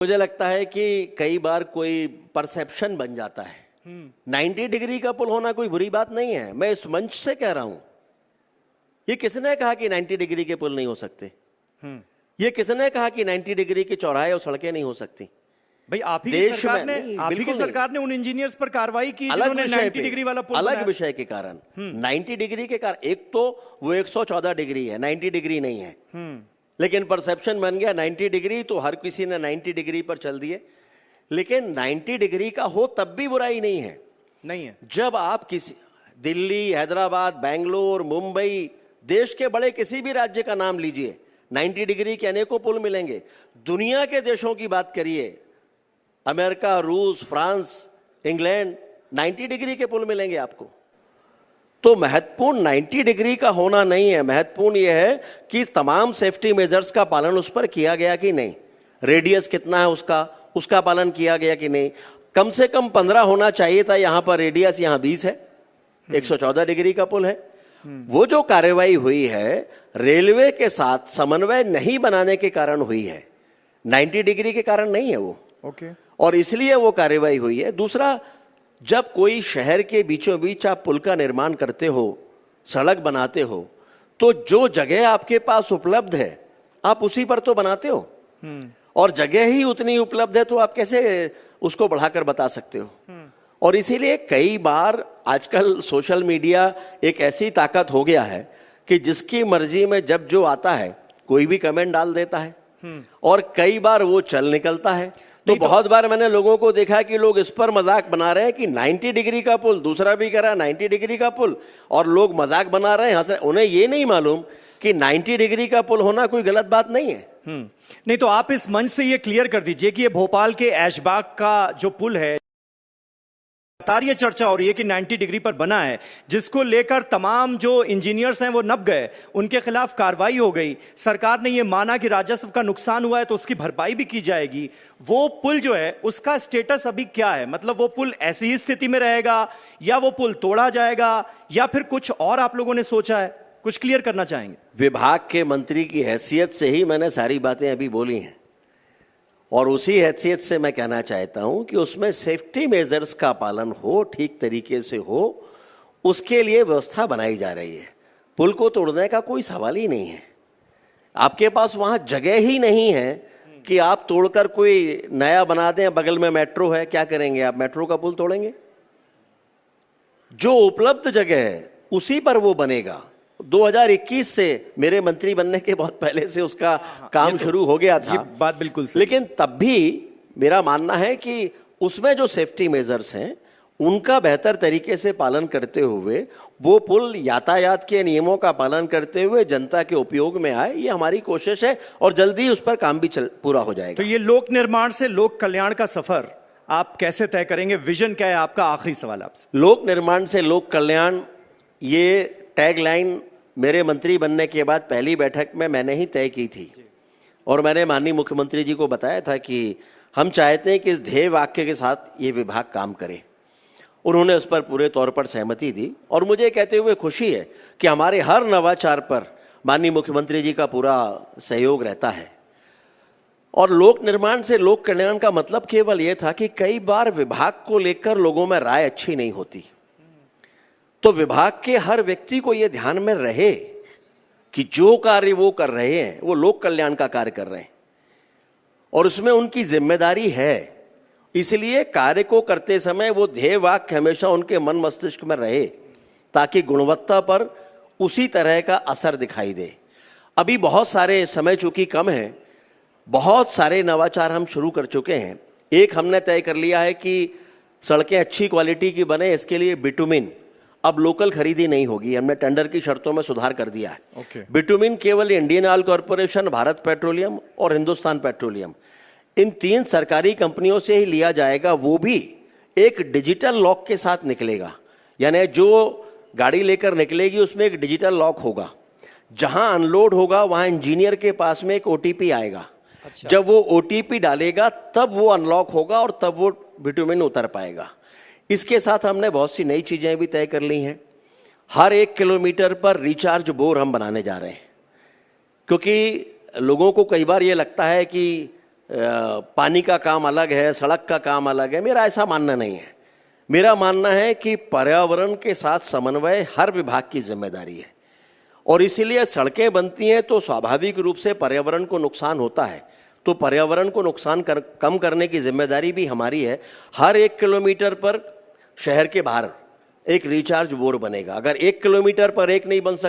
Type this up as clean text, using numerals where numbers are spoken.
मुझे लगता है कि कई बार कोई परसेप्शन बन जाता है। 90 डिग्री का पुल होना कोई बुरी बात नहीं है। मैं इस मंच से कह रहा हूं, ये किसने कहा कि 90 डिग्री के पुल नहीं हो सकते? ये किसने कहा कि 90 डिग्री के चौराहे और सड़कें नहीं हो सकती? भाई आप ही की सरकार ने उन इंजीनियर्स पर कार्रवाई की जिन्होंने 90 डिग्री वाला पुल अलग विषय के कारण 90 डिग्री के कारण। एक तो वो 114 डिग्री है, 90 डिग्री नहीं है, लेकिन परसेप्शन बन गया 90 डिग्री, तो हर किसी ने 90 डिग्री पर चल दिए। लेकिन 90 डिग्री का हो तब भी बुराई नहीं है। जब आप किसी दिल्ली, हैदराबाद, बेंगलोर, मुंबई, देश के बड़े किसी भी राज्य का नाम लीजिए, 90 डिग्री के अनेकों पुल मिलेंगे। दुनिया के देशों की बात करिए, अमेरिका, रूस, फ्रांस, इंग्लैंड, 90 डिग्री के पुल मिलेंगे आपको। तो महत्वपूर्ण 90 डिग्री का होना नहीं है, महत्वपूर्ण यह है कि तमाम सेफ्टी मेजर्स का पालन उस पर किया गया कि नहीं, रेडियस कितना है उसका पालन किया गया कि नहीं। कम से कम 15 होना चाहिए था, यहां पर रेडियस यहां 20 है, 114 डिग्री का पुल है। वो जो कार्रवाई हुई है रेलवे के साथ समन्वय नहीं बनाने के कारण हुई है, 90 डिग्री के कारण नहीं है वो। और इसलिए वो कार्रवाई हुई है। दूसरा, जब कोई शहर के बीचों बीच आप पुल का निर्माण करते हो, सड़क बनाते हो, तो जो जगह आपके पास उपलब्ध है आप उसी पर तो बनाते हो, और जगह ही उतनी उपलब्ध है तो आप कैसे उसको बढ़ाकर बता सकते हो? और इसीलिए कई बार आजकल सोशल मीडिया एक ऐसी ताकत हो गया है कि जिसकी मर्जी में जब जो आता है कोई भी कमेंट डाल देता है, और कई बार वो चल निकलता है। तो बहुत बार मैंने लोगों को देखा कि लोग इस पर मजाक बना रहे हैं कि 90 डिग्री का पुल, दूसरा भी कह रहा है 90 डिग्री का पुल, और लोग मजाक बना रहे हैं, हंस रहे हैं। उन्हें ये नहीं मालूम कि 90 डिग्री का पुल होना कोई गलत बात नहीं है। नहीं तो आप इस मंच से ये क्लियर कर दीजिए कि ये भोपाल के ऐशबाग का जो पुल है, ये चर्चा हो रही है कि 90 डिग्री पर बना है, जिसको लेकर तमाम जो इंजीनियर्स हैं वो नप गए, उनके खिलाफ कार्रवाई हो गई। सरकार ने ये माना कि राजस्व का नुकसान हुआ है तो उसकी भरपाई भी की जाएगी। वो पुल जो है उसका स्टेटस अभी क्या है? मतलब वो पुल ऐसी ही स्थिति में रहेगा, या वो पुल तोड़ा जाएगा, या फिर कुछ और आप लोगों ने सोचा है? कुछ क्लियर करना चाहेंगे? विभाग के मंत्री की हैसियत से ही मैंने सारी बातें अभी बोली हैं, और उसी हैसियत से मैं कहना चाहता हूं कि उसमें सेफ्टी मेजर्स का पालन हो, ठीक तरीके से हो, उसके लिए व्यवस्था बनाई जा रही है। पुल को तोड़ने का कोई सवाल ही नहीं है। आपके पास वहां जगह ही नहीं है कि आप तोड़कर कोई नया बना दें। बगल में मेट्रो है, क्या करेंगे आप? मेट्रो का पुल तोड़ेंगे? जो उपलब्ध जगह है उसी पर वो बनेगा। 2021 से मेरे मंत्री बनने के बहुत पहले से उसका काम शुरू हो गया था। ये बात बिल्कुल सही। लेकिन तब भी मेरा मानना है कि उसमें जो सेफ्टी मेजर्स हैं उनका बेहतर तरीके से पालन करते हुए वो पुल यातायात के नियमों का पालन करते हुए जनता के उपयोग में आए, ये हमारी कोशिश है, और जल्दी उस पर काम भी पूरा हो जाएगा। तो ये लोक निर्माण से लोक कल्याण का सफर आप कैसे तय करेंगे? विजन क्या है आपका? आखिरी सवाल आपसे। लोक निर्माण से लोक कल्याण, ये टैगलाइन मेरे मंत्री बनने के बाद पहली बैठक में मैंने ही तय की थी, और मैंने माननीय मुख्यमंत्री जी को बताया था कि हम चाहते हैं कि इस ध्येय वाक्य के साथ ये विभाग काम करे। उन्होंने उस पर पूरे तौर पर सहमति दी, और मुझे कहते हुए खुशी है कि हमारे हर नवाचार पर माननीय मुख्यमंत्री जी का पूरा सहयोग रहता है। और लोक निर्माण से लोक कल्याण का मतलब केवल यह था कि कई बार विभाग को लेकर लोगों में राय अच्छी नहीं होती, तो विभाग के हर व्यक्ति को यह ध्यान में रहे कि जो कार्य वो कर रहे हैं वो लोक कल्याण का कार्य कर रहे हैं, और उसमें उनकी जिम्मेदारी है। इसलिए कार्य को करते समय वो ध्येय वाक्य हमेशा उनके मन मस्तिष्क में रहे, ताकि गुणवत्ता पर उसी तरह का असर दिखाई दे। अभी बहुत सारे, समय चूंकि कम है, बहुत सारे नवाचार हम शुरू कर चुके हैं। एक हमने तय कर लिया है कि सड़कें अच्छी क्वालिटी की बने, इसके लिए बिटुमिन अब लोकल खरीदी नहीं होगी। हमने टेंडर की शर्तों में सुधार कर दिया है। बिटुमिन केवल Indian oil corporation, Bharat petroleum और हिंदुस्तान पेट्रोलियम, इन 3 सरकारी कंपनियों से ही लिया जाएगा। वो भी एक डिजिटल लॉक के साथ निकलेगा, यानी जो गाड़ी लेकर निकलेगी उसमें एक डिजिटल लॉक होगा। जहां अनलोड होगा वहां इंजीनियर के पास में एक OTP आएगा। जब वो OTP डालेगा तब वो अनलॉक होगा, और तब वो बिटुमिन उतर पाएगा। इसके साथ हमने बहुत सी नई चीजें भी तय कर ली हैं। हर 1 किलोमीटर पर रिचार्ज बोर हम बनाने जा रहे हैं, क्योंकि लोगों को कई बार ये लगता है कि पानी का काम अलग है, सड़क का काम अलग है। मेरा ऐसा मानना नहीं है। मेरा मानना है कि पर्यावरण के साथ समन्वय हर विभाग की जिम्मेदारी है, और इसीलिए सड़कें बनती हैं तो स्वाभाविक रूप से पर्यावरण को नुकसान होता है, तो पर्यावरण को नुकसान कम करने की जिम्मेदारी भी हमारी है। हर 1 किलोमीटर पर शहर के बाहर एक रिचार्ज बोर बनेगा। अगर 1 किलोमीटर पर एक नहीं बन सकता